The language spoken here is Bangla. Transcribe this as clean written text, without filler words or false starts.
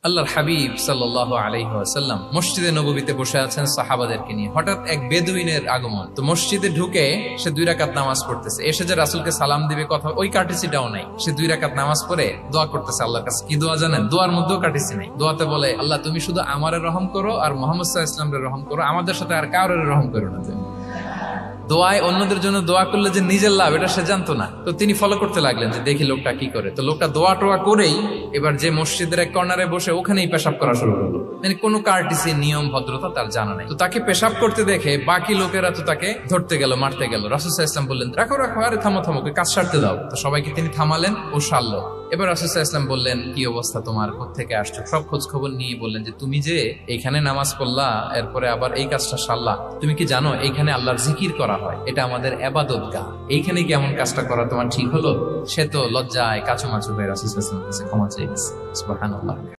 আল্লাহর হাবিব সাল্লাল্লাহু আলাইহি ওয়াসাল্লাম মসজিদে নববীতে বসে আছেন সাহাবাদেরকে নিয়ে। হঠাৎ এক বেদুইনের আগমন। তো মসজিদে ঢুকে সে 2 রাকাত নামাজ পড়তেছে। এসে যে রাসূলকে সালাম দিবে কথা ওই কার্টিসিটাও নাই। সে 2 রাকাত নামাজ পড়ে দোয়া করতেছে আল্লাহর কাছে। কি দোয়া জানেন? দোয়ার মধ্যেও কার্টিসি নাই। দোয়াতে বলে, আল্লাহ তুমি শুধু আমারে রহম করো আর মুহাম্মদ সাল্লাল্লাহু আলাইহি ওয়াসাল্লামের রহম করো, আমাদের সাথে আর কারোর রহম করো না তুমি। দোয়ায় অন্যদের জন্য দোয়া করলে যে নিজের লাভ এটা সে জানতো না। তো তিনি ফলো করতে লাগলেন যে দেখি লোকটা কি করে। তো লোকটা দোয়া টোয়া করেই এবার যে মসজিদের এক কর্নারে বসে ওখানেই পেশাব করা শুরু করলো। মানে কোনো কার্টিসি নিয়ম ভদ্রতা তার জানা নাই। তো তাকে পেশাব করতে দেখে বাকি লোকেরা তো তাকে ধরতে গেল, মারতে গেল। রাসূল সাল্লাল্লাহু আলাইহি ওয়াসাল্লাম বললেন, রাখো রাখো, আরে থামো থামো, কাজ সারতে দাও। তো সবাইকে তিনি থামালেন, ও সারলো। এবার রাসূল সাল্লাল্লাহু আলাইহি ওয়াসাল্লাম বললেন, কি অবস্থা তোমার, কোত্থেকে আসছো? সব খোঁজ খবর নিয়ে বললেন যে তুমি যে এইখানে নামাজ পড়লা, এরপরে আবার এই কাজটা সারলা, তুমি কি জানো এইখানে আল্লাহর জিকির করা হয়, এটা আমাদের ইবাদতগাহ, এইখানে কি এমন কাজটা করা তোমার ঠিক হলো? সে তো লজ্জায় কাচুমাচু হয়ে রাসূল সাল্লাল্লাহু আলাইহি ওয়াসাল্লামের কাছে ক্ষমা চেয়ে গেছে। সুবহানাল্লাহ।